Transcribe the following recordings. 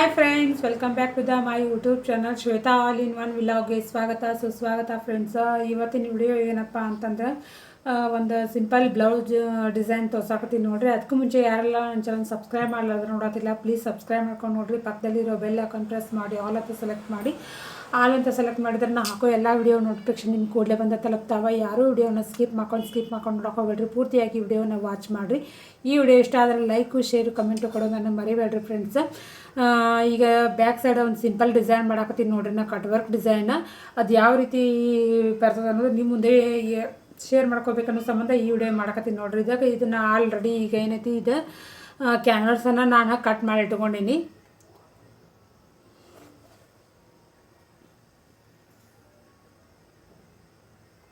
Hi friends, welcome back to the my YouTube channel Shweta all in one ವಿಲಾಗ್ಗೆ ಸ್ವಾಗತ ಸುಸ್ವಾಗತ friends. ಇವತ್ತಿನ video ಏನಪ್ಪ ಅಂತಂದ್ರೆ ಒಂದು ಸಿಂಪಲ್ ಬ್ಲೌಸ್ ಡಿಸೈನ್ ತೋರ್ಸಾಕತ್ತೀನಿ ನೋಡ್ರಿ. ಅದಕ್ಕೂ ಮುಂಚೆ ಯಾರೆಲ್ಲ ನನ್ನ ಚಾನಲ್ ಸಬ್ಸ್ಕ್ರೈಬ್ ಮಾಡಲಾದ್ರೆ ನೋಡೋತಿಲ್ಲ, ಪ್ಲೀಸ್ ಸಬ್ಸ್ಕ್ರೈಬ್ ಮಾಡ್ಕೊಂಡು ನೋಡ್ರಿ. ಪಕ್ಕದಲ್ಲಿರೋ ಬೆಲ್ ಐಕಾನ್ ಪ್ರೆಸ್ ಮಾಡಿ ಆಲ್ ಅಂತ ಸೆಲೆಕ್ಟ್ ಮಾಡಿ. ಆಲ್ ಅಂತ ಸೆಲೆಕ್ಟ್ ಮಾಡಿದ್ರೆ ನಾ ಹಾಕೋ ಎಲ್ಲ ವಿಡಿಯೋ ನೋಟಿಫಿಕೇಶನ್ ನಿಮ್ಮ ಕೂಡಲೇ ಬಂದ ತಲುಪ್ತಾವೆ. ಯಾರೂ ವಿಡಿಯೋನ ಸ್ಕಿಪ್ ಮಾಡ್ಕೊಂಡು ನೋಡೋಕೆ ಹೋಗ್ಬೇಡ್ರಿ, ಪೂರ್ತಿಯಾಗಿ ವಿಡಿಯೋನ ವಾಚ್ ಮಾಡಿರಿ. ಈ ವಿಡಿಯೋ ಇಷ್ಟ ಆದರೆ ಲೈಕು ಶೇರು ಕಮೆಂಟು ಕೊಡೋದನ್ನು ಮರಿಬೇಡ್ರಿ ಫ್ರೆಂಡ್ಸ್. ಈಗ ಬ್ಯಾಕ್ ಸೈಡ್ ಒಂದು ಸಿಂಪಲ್ ಡಿಸೈನ್ ಮಾಡಾಕತ್ತೀನಿ ನೋಡ್ರಿ, ನಾ ಕಟ್ ವರ್ಕ್ ಡಿಸೈನ್. ಅದು ಯಾವ ರೀತಿ ಬರ್ತದೆ ಅನ್ನೋದು ನಿಮ್ಮ ಮುಂದೆ ಶೇರ್ ಮಾಡ್ಕೋಬೇಕನ್ನೋ ಸಂಬಂಧ ಈ ವಿಡಿಯೋ ಮಾಡಾಕತ್ತೀನಿ ನೋಡ್ರಿ. ಇದನ್ನು ಆಲ್ರೆಡಿ ಈಗ ಏನೈತಿ ಇದು ಕ್ಯಾನ್ವಸನ್ನು ನಾನು ಕಟ್ ಮಾಡಿ ಇಟ್ಕೊಂಡೀನಿ.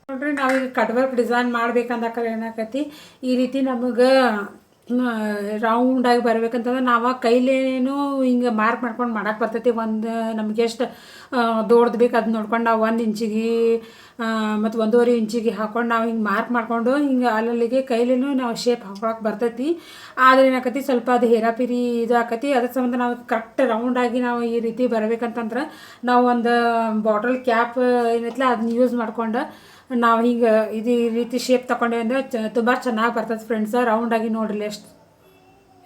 ನೋಡ್ರಿ, ನಾವೀಗ ಕಟ್ ವರ್ಕ್ ಡಿಸೈನ್ ಮಾಡ್ಬೇಕಂದಾಕ ಏನಾಕತಿ ಈ ರೀತಿ ನಮಗೆ ರೌಂಡಾಗಿ ಬರ್ಬೇಕಂತಂದ್ರೆ ನಾವು ಕೈಲೇನು ಹಿಂಗೆ ಮಾರ್ಕ್ ಮಾಡ್ಕೊಂಡು ಮಾಡಕ್ಕೆ ಬರ್ತೈತಿ. ಒಂದು ನಮ್ಗೆ ಎಷ್ಟು ದೊಡ್ದು ಬೇಕು ಅದು ನೋಡ್ಕೊಂಡು ನಾವು 1 ಇಂಚಿಗೆ ಮತ್ತು 1.5 ಇಂಚಿಗೆ ಹಾಕ್ಕೊಂಡು ನಾವು ಹಿಂಗೆ ಮಾರ್ಕ್ ಮಾಡಿಕೊಂಡು ಹಿಂಗೆ ಅಲ್ಲಿಗೆ ಕೈಲೇನು ನಾವು ಶೇಪ್ ಹಾಕೊಳಕ್ಕೆ ಬರ್ತೈತಿ. ಆದರೆ ಏನಾಕತಿ ಸ್ವಲ್ಪ ಅದು ಹೇರಾಪಿರಿ ಇದು ಆಕತಿ. ಅದ್ರ ಸಂಬಂಧ ನಾವು ಕರೆಕ್ಟ್ ರೌಂಡಾಗಿ ನಾವು ಈ ರೀತಿ ಬರಬೇಕಂತಂದ್ರೆ ನಾವು ಒಂದು ಬಾಟಲ್ ಕ್ಯಾಪ್ ಏನೈತಿಲ್ಲ ಅದನ್ನ ಯೂಸ್ ಮಾಡ್ಕೊಂಡು ನಾವು ಹಿಂಗೆ ಇದು ಈ ರೀತಿ ಶೇಪ್ ತೊಗೊಂಡೇವೆ ಅಂದರೆ ತುಂಬ ಚೆನ್ನಾಗಿ ಬರ್ತದೆ ಫ್ರೆಂಡ್ಸ್. ರೌಂಡಾಗಿ ನೋಡ್ರಿ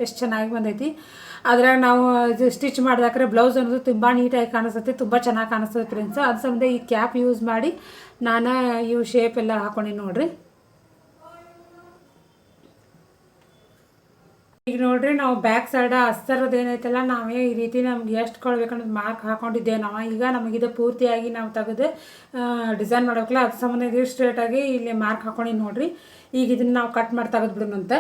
ಎಷ್ಟು ಚೆನ್ನಾಗಿ ಬಂದೈತಿ. ಅದ್ರಾಗ ನಾವು ಇದು ಸ್ಟಿಚ್ ಮಾಡಿದಾಕ್ರೆ ಬ್ಲೌಸ್ ಅನ್ನೋದು ತುಂಬ ನೀಟಾಗಿ ಕಾಣಿಸ್ತೈತಿ, ತುಂಬ ಚೆನ್ನಾಗಿ ಕಾಣಿಸ್ತದೆ ಫ್ರೆಂಡ್ಸ್. ಅದ್ರ ಸಂಬಂಧ ಈ ಕ್ಯಾಪ್ ಯೂಸ್ ಮಾಡಿ ನಾನು ಇವು ಶೇಪ್ ಎಲ್ಲ ಹಾಕೊಂಡಿ ನೋಡ್ರಿ. ಈಗ ನೋಡ್ರಿ, ನಾವು ಬ್ಯಾಕ್ ಸೈಡ್ ಅಸ್ತರದ್ದು ಏನೈತಲ್ಲ ನಾವೇ ಈ ರೀತಿ ನಮ್ಗೆ ಎಷ್ಟು ಕೊಡ್ಬೇಕನ್ನೋದು ಮಾರ್ಕ್ ಹಾಕೊಂಡಿದ್ದೇವೆ ನಾವು. ಈಗ ನಮಗಿದು ಪೂರ್ತಿಯಾಗಿ ನಾವು ತೆಗೆದು ಡಿಸೈನ್ ಮಾಡೋಕ್ಕಲ್ಲ, ಅದ್ರ ಸಂಬಂಧ ಇದು ಸ್ಟ್ರೇಟಾಗಿ ಇಲ್ಲಿ ಮಾರ್ಕ್ ಹಾಕೊಂಡು ನೋಡ್ರಿ. ಈಗ ಇದನ್ನು ನಾವು ಕಟ್ ಮಾಡಿ ತೆಗೆದ್ಬಿಡೋಣಂತ.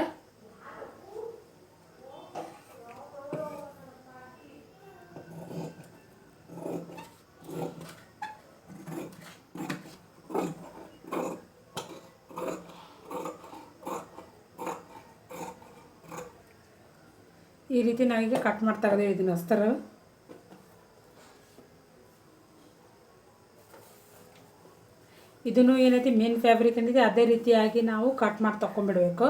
ಈ ರೀತಿ ನಾವೀಗ ಕಟ್ ಮಾಡಿ ತೆಗೆದೇವೆ ಇದನ್ನ ಅಸ್ತರ. ಇದನ್ನು ಏನೈತಿ ಮೇನ್ ಫ್ಯಾಬ್ರಿಕ್ ಏನಿದೆ ಅದೇ ರೀತಿಯಾಗಿ ನಾವು ಕಟ್ ಮಾಡಿ ತಗೊಂಡ್ಬಿಡ್ಬೇಕು.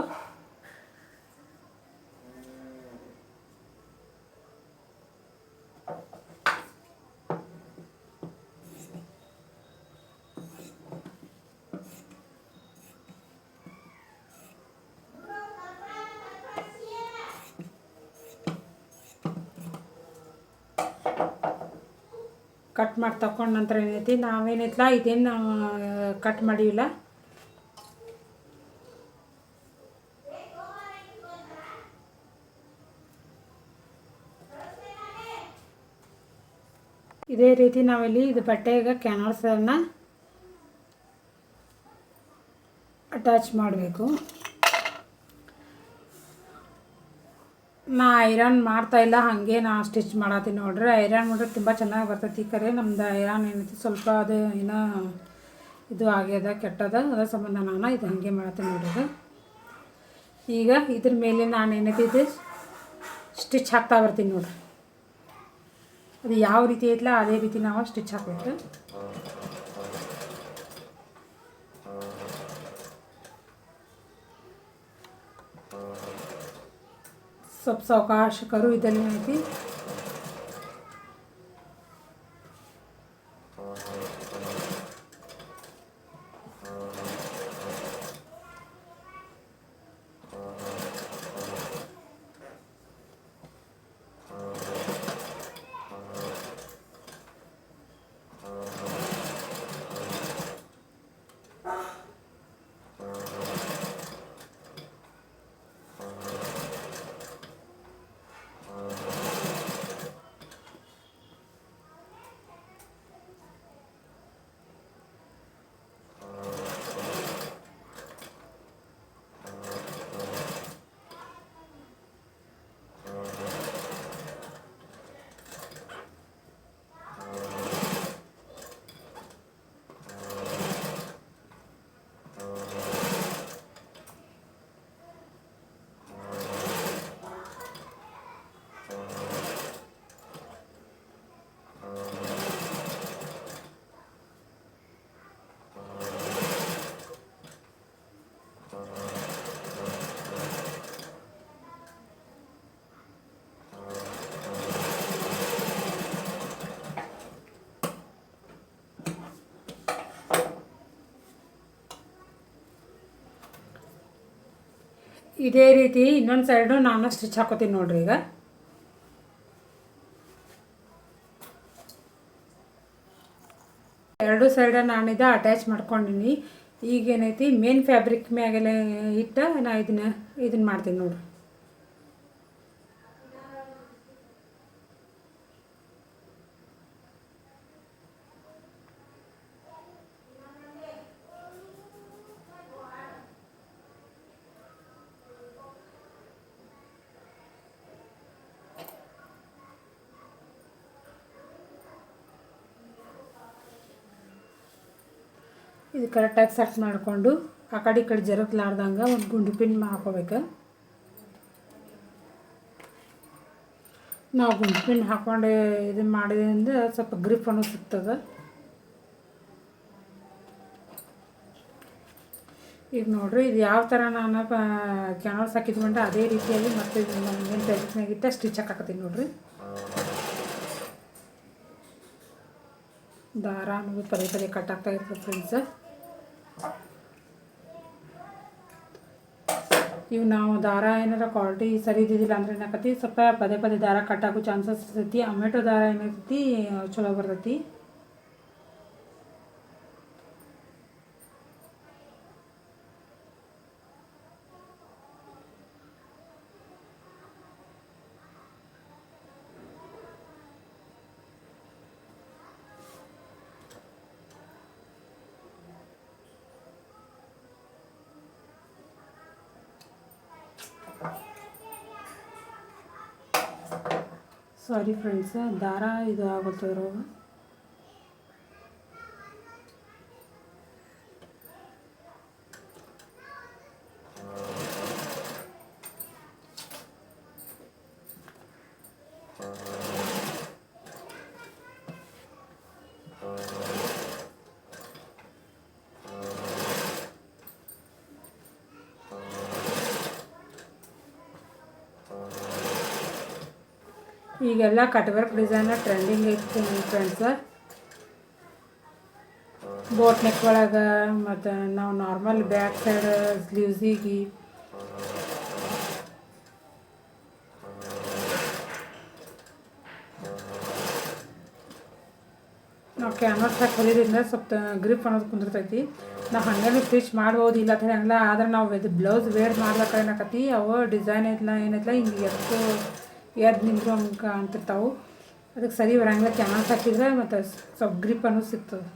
ಕಟ್ ಮಾಡಿ ತಗೊಂಡ ನಂತರ ಏನೈತಿ ನಾವೇನೈತಲ್ಲ ಇದೇನು ಕಟ್ ಮಾಡಿವಿಲ್ಲ ಇದೇ ರೀತಿ ನಾವಿಲ್ಲಿ ಇದು ಬಟ್ಟೆಗೆ ಕ್ಯಾನ್ವಾಸನ್ನು ಅಟ್ಯಾಚ್ ಮಾಡಬೇಕು. ನಾ ಐರನ್ ಮಾಡ್ತಾಯಿಲ್ಲ, ಹಾಗೆ ನಾ ಸ್ಟಿಚ್ ಮಾಡತ್ತೀನಿ ನೋಡ್ರಿ. ಐರನ್ ಮಾಡಿದ್ರೆ ತುಂಬ ಚೆನ್ನಾಗಿ ಬರ್ತೈತಿ. ಕರೆ ನಮ್ದು ಐರನ್ ಏನೈತಿ ಸ್ವಲ್ಪ ಅದು ಏನೋ ಇದು ಆಗ್ಯದ ಕೆಟ್ಟದ, ಅದರ ಸಂಬಂಧ ನಾನು ಇದು ಹಾಗೆ ಮಾಡತ್ತೀನಿ ನೋಡ್ರಿ. ಈಗ ಇದ್ರ ಮೇಲೆ ನಾನು ಏನೈತಿ ಇದು ಸ್ಟಿಚ್ ಹಾಕ್ತಾ ಬರ್ತೀನಿ ನೋಡ್ರಿ. ಅದು ಯಾವ ರೀತಿ ಐತಲ್ಲ ಅದೇ ರೀತಿ ನಾವು ಸ್ಟಿಚ್ ಹಾಕ್ಬೇಕು. ಸ್ವಲ್ಪ ಸಾವಕಾಶ ಕರು ಇದ್ದಲ್ಲಿ ಏನೈತಿ ಇದೇ ರೀತಿ ಇನ್ನೊಂದು ಸೈಡು ನಾನು ಸ್ಟಿಚ್ ಹಾಕೋತೀನಿ ನೋಡ್ರಿ. ಈಗ ಎರಡು ಸೈಡ ನಾನಿದ ಅಟ್ಯಾಚ್ ಮಾಡ್ಕೊಂಡಿನಿ. ಈಗೇನೈತಿ ಮೇನ್ ಫ್ಯಾಬ್ರಿಕ್ ಮ್ಯಾಗೆಲ್ಲ ಇಟ್ಟು ನಾ ಇದನ್ನ ಮಾಡ್ತೀನಿ ನೋಡ್ರಿ. ಇದು ಕರೆಕ್ಟಾಗಿ ಸೆಟ್ ಮಾಡಿಕೊಂಡು ಆ ಕಡೆ ಈ ಕಡೆ ಜರಕ್ಲಾರ್ದಂಗೆ ಒಂದು ಗುಂಡು ಪಿನ್ ಹಾಕೋಬೇಕು. ನಾವು ಗುಂಡು ಪಿನ್ ಹಾಕ್ಕೊಂಡು ಇದನ್ನು ಮಾಡಿದ್ರಿಂದ ಸ್ವಲ್ಪ ಗ್ರಿಪ್ ಅನ್ನೋ ಸಿಗ್ತದೆ. ಈಗ ನೋಡಿರಿ, ಇದು ಯಾವ ಥರ ನಾನು ಕ್ಯಾನ್ವಾಸ್ ಹಾಕಿದ್ಕೊಂಡ್ರೆ ಅದೇ ರೀತಿಯಾಗಿ ಮತ್ತೆ ಏನು ಫ್ಯಾಬ್ರಿಕ್ನಾಗಿತ್ತ ಸ್ಟಿಚ್ ಹಾಕತ್ತೀನಿ ನೋಡಿರಿ. ದಾರ ಅನ್ನೋದು ಪದೇ ಪದೇ ಕಟ್ ಆಗ್ತಾ ಇರ್ತದೆ ಫ್ರೆಂಡ್ಸ್. ಇವು ನಾವು ದಾರ ಏನಾರ ಕ್ವಾಲಿಟಿ ಸರಿ ಇದ್ದಿದ್ದಿಲ್ಲ ಅಂದ್ರೆ ಏನಾಕತಿ ಸ್ವಲ್ಪ ಪದೇ ಪದೇ ದಾರ ಕಟ್ ಆಗೋ ಚಾನ್ಸಸ್ ಇರ್ತೈತಿ. ಅಮೆಟೋ ದಾರ ಏನಾಗ್ತೈತಿ ಚಲೋ ಬರ್ತೈತಿ. ಸಾರಿ ಫ್ರೆಂಡ್ಸ್, ದಾರ ಇದು ಆಗುತ್ತದ್ರೊಳಗೆ. ಈಗೆಲ್ಲ ಕಟ್ ವರ್ಕ್ ಡಿಸೈನ್ ಟ್ರೆಂಡಿಂಗ್ ಐತಿ ಫ್ರೆಂಡ್ಸ್. ಬೋಟ್ ನೆಕ್ ಒಳಗೆ ಮತ್ತು ನಾವು ನಾರ್ಮಲ್ ಬ್ಯಾಕ್ ಸೈಡ್ ಸ್ಲೀವ್ಸಿಗೆ ನಾವು ಕ್ಯಾನ್ವಾಸ್ ಹಾಕಿ ಹೊಲಿದ್ರಿಂದ ಸ್ವಲ್ಪ ಗ್ರಿಪ್ ಅನ್ನೋದು ಕುಂದಿರ್ತೈತಿ. ನಾವು ಹಾಗೇನು ಸ್ಟಿಚ್ ಮಾಡ್ಬೋದು, ಇಲ್ಲ ಅಂತ ಹಂಗಿಲ್ಲ. ಆದ್ರೆ ನಾವು ಇದು ಬ್ಲೌಸ್ ವೇರ್ ಮಾಡ್ಬೇಕಾದ್ರೆ ಏನಾಕತಿ ಅವು ಡಿಸೈನ್ ಏನೈತಲ್ಲ ಹಿಂಗೆ ಎದ್ದು ನಿಂದ್ರು ಹಂಗೆ ಅಂತಿರ್ತಾವೆ. ಅದಕ್ಕೆ ಸರಿ ಬರಂಗಿಲ್ಲ. ಕ್ಯಾನ್ವಾಸ್ ಹಾಕಿದ್ರೆ ಮತ್ತು ಸ್ವಲ್ಪ ಗ್ರಿಪ್ ಅನ್ನೋದು ಸಿಗ್ತದೆ.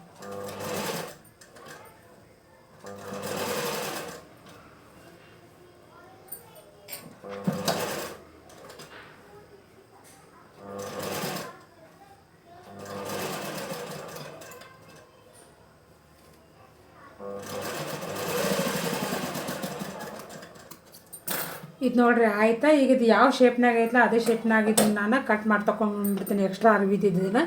ಇದು ನೋಡ್ರಿ ಆಯಿತಾ. ಈಗ ಇದು ಯಾವ ಶೇಪ್ನಾಗ ಐತಲ್ಲ ಅದೇ ಶೇಪ್ನಾಗ ಇದನ್ನು ನಾನು ಕಟ್ ಮಾಡಿ ತೊಗೊಂಡ್ಬಿಡ್ತೀನಿ. ಎಕ್ಸ್ಟ್ರಾ ಅರ್ವಿದಿದ್ದನ್ನು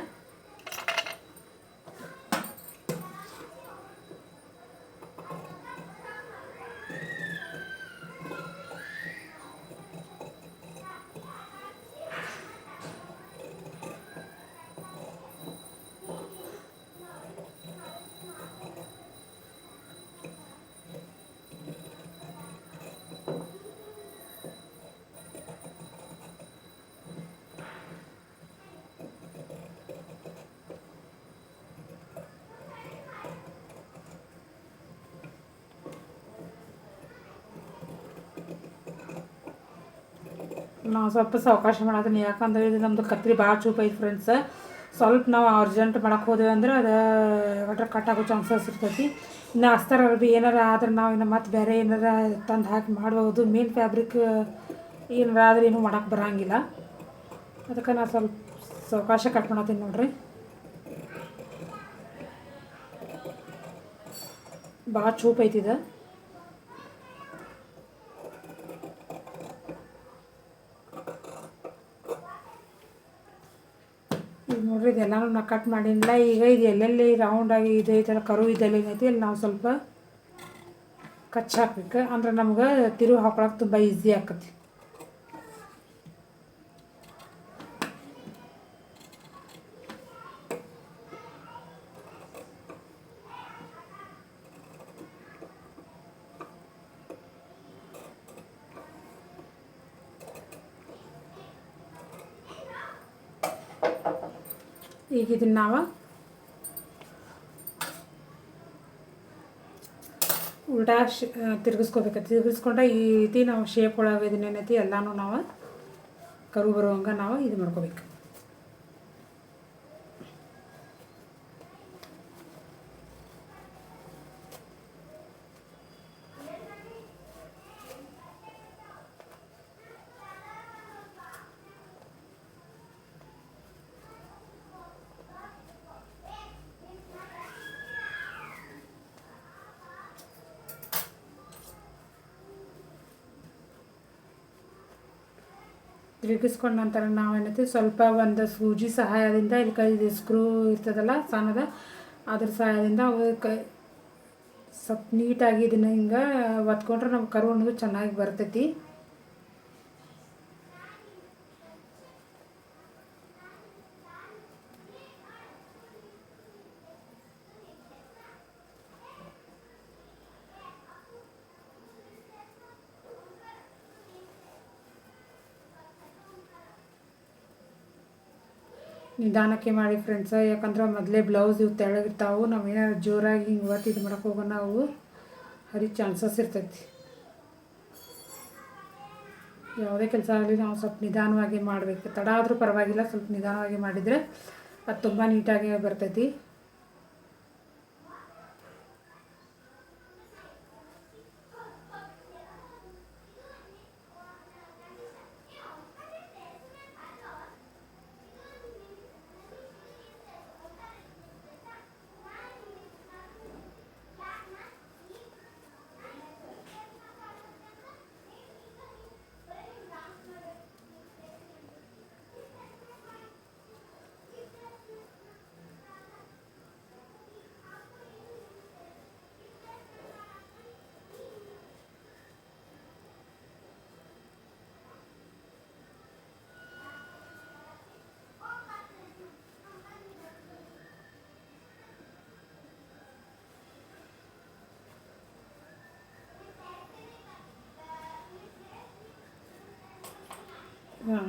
ನಾವು ಸ್ವಲ್ಪ ಸಾವಕಾಶ ಮಾಡೋದನ್ನ, ಯಾಕಂದ್ರೆ ಇದು ನಮ್ಮದು ಕತ್ರಿ ಭಾಳ ಚೂಪ್ ಐತೆ ಫ್ರೆಂಡ್ಸ್. ಸ್ವಲ್ಪ ನಾವು ಅರ್ಜೆಂಟ್ ಮಾಡಕ್ಕೆ ಹೋದೇವೆ ಅಂದ್ರೆ ಅದು ಒಟ್ರೆ ಕಟ್ ಆಗೋ ಚಾನ್ಸಸ್ ಇರ್ತೈತಿ. ಇನ್ನು ಅಸ್ತರ ಭೀ ಏನಾರ ಆದ್ರೆ ನಾವು ಇನ್ನು ಮತ್ತೆ ಬೇರೆ ಏನಾರ ತಂದು ಹಾಕಿ ಮಾಡ್ಬೋದು. ಮೇನ್ ಫ್ಯಾಬ್ರಿಕ್ ಏನಾರ ಆದ್ರೆ ಏನೂ ಮಾಡೋಕ್ಕೆ ಬರೋಂಗಿಲ್ಲ. ಅದಕ್ಕೆ ನಾನು ಸ್ವಲ್ಪ ಸಾವಕಾಶ ಕಟ್ ಮಾಡತ್ತೀನಿ ನೋಡ್ರಿ. ಭಾಳ ಚೂಪ್ ಐತಿದೆ. ಈಗ ನೋಡ್ರಿ ಇದೆಲ್ಲನೂ ನಾ ಕಟ್ ಮಾಡಿಲ್ಲ. ಈಗ ಇದು ಎಲ್ಲೆಲ್ಲಿ ರೌಂಡಾಗಿ ಇದು ಐತಲ್ಲ ಕರು ಇದೆಲ್ಲ ಏನೈತಿ ಅಲ್ಲಿ ನಾವು ಸ್ವಲ್ಪ ಕಚ್ಚಿ ಹಾಕ್ಬೇಕು. ಅಂದ್ರೆ ನಮ್ಗೆ ತಿರುವು ಹಾಕೊಳಕ್ಕೆ ತುಂಬ ಈಸಿ ಆಕತಿ. ಈಗ ಇದನ್ನು ನಾವು ಉಲ್ಟಾ ತಿರುಗಿಸ್ಕೋಬೇಕು. ತಿರುಗಿಸ್ಕೊಂಡ್ರೆ ಈ ರೀತಿ ನಾವು ಶೇಪ್ ಒಳಗೆ ಇದನ್ನೇನೈತಿ ಎಲ್ಲನೂ ನಾವು ಕರು ಬರುವಂಗೆ ನಾವು ಇದು ಮಾಡ್ಕೋಬೇಕು. ತಿರುಗಿಸ್ಕೊಂಡ ನಂತರ ನಾವೇನೈತಿ ಸ್ವಲ್ಪ ಒಂದು ಸೂಜಿ ಸಹಾಯದಿಂದ ಇಲ್ಲಿ ಕೈ ಸ್ಕ್ರೂ ಇರ್ತದಲ್ಲ ಸಣ್ಣದ, ಅದ್ರ ಸಹಾಯದಿಂದ ಅವು ಸ್ವಲ್ಪ ನೀಟಾಗಿ ಇದನ್ನು ಹಿಂಗೆ ಒತ್ಕೊಂಡ್ರೆ ನಮ್ಮ ಕರು ಅನ್ನೋದು ಚೆನ್ನಾಗಿ ಬರ್ತೈತಿ. ನಿಧಾನಕ್ಕೆ ಮಾಡಿ ಫ್ರೆಂಡ್ಸ, ಯಾಕಂದ್ರೆ ಮೊದಲೇ ಬ್ಲೌಸ್ ಇವು ತೆಳಗಿರ್ತಾವೆ. ನಾವೇನಾದ್ರು ಜೋರಾಗಿ ಹಿಂಗೆ ಒತ್ತು ಇದು ಮಾಡೋಕೆ ಹೋಗೋಣ ನಾವು ಹರಿ ಚಾನ್ಸಸ್ ಇರ್ತೈತಿ. ಯಾವುದೇ ಕೆಲಸ ಆಗಲಿ ನಾವು ಸ್ವಲ್ಪ ನಿಧಾನವಾಗಿ ಮಾಡಬೇಕು. ತಡ ಆದರೂ ಪರವಾಗಿಲ್ಲ, ಸ್ವಲ್ಪ ನಿಧಾನವಾಗಿ ಮಾಡಿದರೆ ಅದು ತುಂಬ ನೀಟಾಗಿ ಬರ್ತೈತಿ.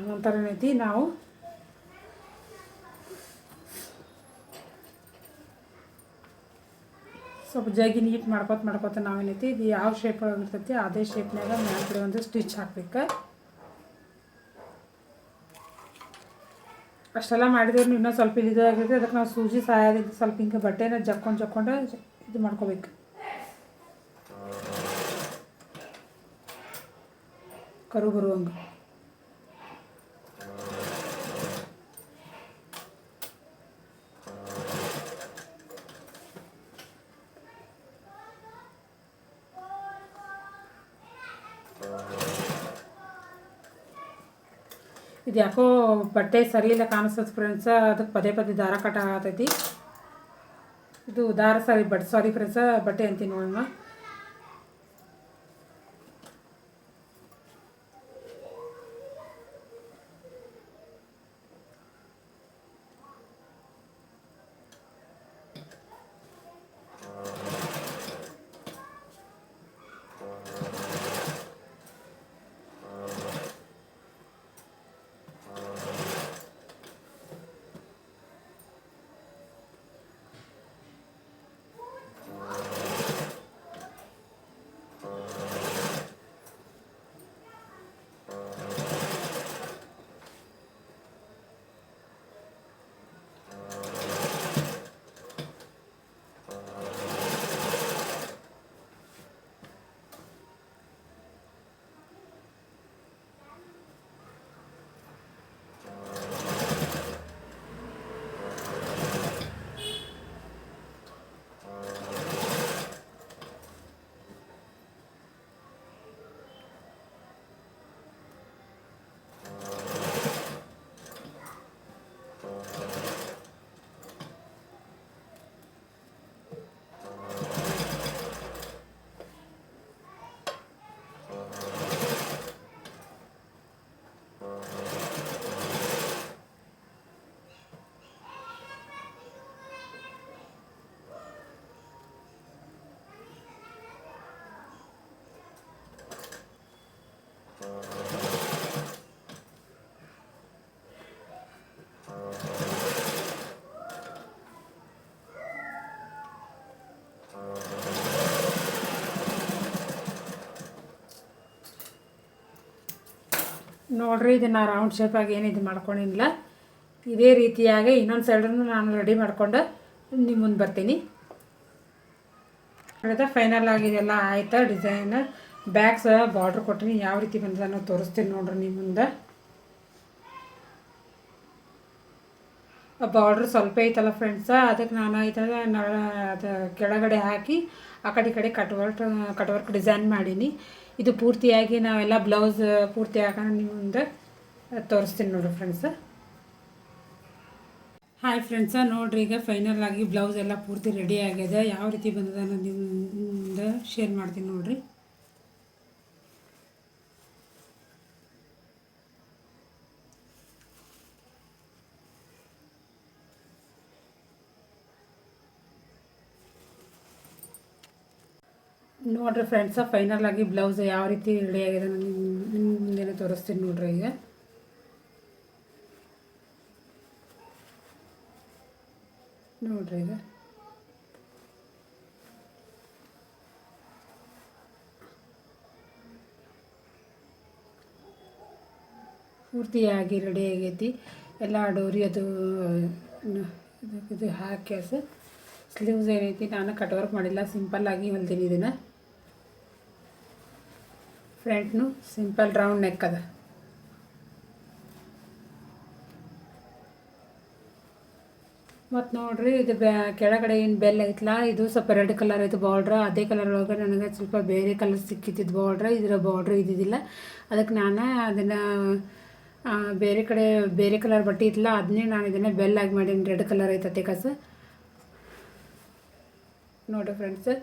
ನಂತರ ಏನೈತಿ ನಾವು ಸ್ವಲ್ಪ ಜಗ್ಗಿ ನೀಟ್ ಮಾಡ್ಕೊತ ನಾವೇನೈತಿ ಇದು ಯಾವ ಶೇಪ್ ಒಳಗೆ ಇರ್ತೈತಿ ಅದೇ ಶೇಪ್ನಾಗ ಮ್ಯಾಲ್ ಕಡೆ ಒಂದು ಸ್ಟಿಚ್ ಹಾಕ್ಬೇಕು. ಅಷ್ಟೆಲ್ಲ ಮಾಡಿದ್ರೆ ಇನ್ನೂ ಸ್ವಲ್ಪ ಇದಾಗಿರುತ್ತೆ. ಅದಕ್ಕೆ ನಾವು ಸೂಜಿ ಸಹಾಯದಿಂದ ಸ್ವಲ್ಪ ಹಿಂಗೆ ಬಟ್ಟೆನ ಜಕ್ಕೊಂಡು ಇದು ಮಾಡ್ಕೋಬೇಕು, ಕರು ಬರುವಂಗೆ. ಇದು ಯಾಕೋ ಬಟ್ಟೆ ಸರಿ ಇಲ್ಲ ಕಾಣಿಸ್ತದೆ ಫ್ರೆಂಡ್ಸ, ಅದಕ್ಕೆ ಪದೇ ಪದೇ ದಾರ ಕಟ್ ಆಗತೈತಿ. ಇದು ದಾರ ಸಾರಿ ಫ್ರೆಂಡ್ಸ, ಬಟ್ಟೆ ಅಂತೀನಿ ನೋಡೋಣ. ನೋಡ್ರಿ ಇದನ್ನು ರೌಂಡ್ ಶೇಪಾಗಿ ಏನು ಇದು ಮಾಡ್ಕೊಂಡಿಲ್ಲ. ಇದೇ ರೀತಿಯಾಗಿ ಇನ್ನೊಂದು ಸೈಡನ್ನು ನಾನು ರೆಡಿ ಮಾಡಿಕೊಂಡು ನಿಮ್ಮ ಮುಂದೆ ಬರ್ತೀನಿ. ಫೈನಲ್ ಆಗಿದೆಲ್ಲ ಆಯಿತಾ. ಡಿಸೈನ್ ಬ್ಯಾಕ್ ಸಹ ಬಾರ್ಡ್ರ್ ಕೊಟ್ಟಿನಿ, ಯಾವ ರೀತಿ ಬಂದಿದೆ ಅನ್ನೋದು ತೋರಿಸ್ತೀನಿ ನೋಡ್ರಿ ನಿಮ್ಮ ಮುಂದೆ. ಬಾರ್ಡ್ರ್ ಸ್ವಲ್ಪ ಐತಲ್ಲ ಫ್ರೆಂಡ್ಸ, ಅದಕ್ಕೆ ನಾನು ಐತಂದ್ರೆ ಅದು ಕೆಳಗಡೆ ಹಾಕಿ ಆ ಕಡೆ ಕಟ್ ವರ್ಕ್ ಡಿಸೈನ್ ಮಾಡೀನಿ. ಇದು ಪೂರ್ತಿಯಾಗಿ ನಾವೆಲ್ಲ ಬ್ಲೌಸ್ ಪೂರ್ತಿ ಹಾಕೋಣ ನಿಮ್ಮ ಮುಂದೆ ತೋರಿಸ್ತೀನಿ ನೋಡಿರಿ ಫ್ರೆಂಡ್ಸ. ಹಾಯ್ ಫ್ರೆಂಡ್ಸ, ನೋಡಿರಿ ಈಗ ಫೈನಲ್ ಆಗಿ ಬ್ಲೌಸ್ ಎಲ್ಲ ಪೂರ್ತಿ ರೆಡಿ ಆಗಿದೆ. ಯಾವ ರೀತಿ ಬಂದಿದೆ ಅನ್ನೋದು ನಿಮ್ಮಿಂದ ಶೇರ್ ಮಾಡ್ತೀನಿ ನೋಡಿರಿ. ನೋಡಿರಿ ಫ್ರೆಂಡ್ಸ, ಫೈನಲ್ ಆಗಿ ಬ್ಲೌಸ್ ಯಾವ ರೀತಿ ರೆಡಿ ಆಗಿದೆ ನಿಮ್ಮ ಮುಂದೆ ತೋರಿಸ್ತೀನಿ ನೋಡಿರಿ. ಈಗ ನೋಡಿರಿ ಈಗ ಪೂರ್ತಿಯಾಗಿ ರೆಡಿ ಆಗೈತಿ. ಎಲ್ಲ ಡೋರಿ ಅದು ಇದು ಹಾಕಿ ಸ್ಲೀವ್ಸ್ ಏನೈತಿ ನಾನು ಕಟ್ ವರ್ಕ್ ಮಾಡಿಲ್ಲ, ಸಿಂಪಲ್ಲಾಗಿ ಹೊಲ್ತೀನಿ. ಇದನ್ನು ಫ್ರಂಟ್ನು ಸಿಂಪಲ್ ರೌಂಡ್ ನೆಕ್ ಅದ. ಮತ್ತು ನೋಡಿರಿ ಇದು ಕೆಳಗಡೆ ಏನು ಬೆಲ್ ಐತಲ್ಲ, ಇದು ಸ್ವಲ್ಪ ರೆಡ್ ಕಲರ್ ಐತೆ ಬಾರ್ಡ್ರ್. ಅದೇ ಕಲರ್ ಒಳಗೆ ನನಗೆ ಸ್ವಲ್ಪ ಬೇರೆ ಕಲರ್ ಸಿಕ್ಕಿತ್ತು ಬಾರ್ಡ್ರ್. ಇದರ ಬಾರ್ಡ್ರ್ ಇದ್ದಿದ್ದಿಲ್ಲ, ಅದಕ್ಕೆ ನಾನು ಅದನ್ನು ಬೇರೆ ಕಲರ್ ಬಟ್ಟೆ ಇತ್ತಲ್ಲ ಅದನ್ನೇ ನಾನು ಇದನ್ನು ಬೆಲ್ಲಾಗಿ ಮಾಡೀನಿ. ರೆಡ್ ಕಲರ್ ಐತೆ ಕಸ. ನೋಡಿರಿ ಫ್ರೆಂಡ್ಸ್,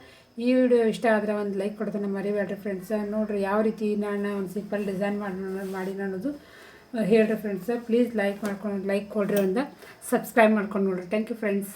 ಈ ವಿಡಿಯೋ ಇಷ್ಟ ಆದರೆ ಒಂದು ಲೈಕ್ ಕೊಡ್ತಾನೆ ಮರಿಬೇಡ್ರಿ ಫ್ರೆಂಡ್ಸ್. ನೋಡಿರಿ ಯಾವ ರೀತಿ ನಾನು ಒಂದು ಸಿಂಪಲ್ ಡಿಸೈನ್ ಮಾಡಿ ಅನ್ನೋದು ಹೇಳ್ರಿ ಫ್ರೆಂಡ್ಸ್. ಪ್ಲೀಸ್ ಲೈಕ್ ಕೊಡ್ರಿ, ಒಂದು ಸಬ್ಸ್ಕ್ರೈಬ್ ಮಾಡ್ಕೊಂಡು ನೋಡಿರಿ. Thank you friends.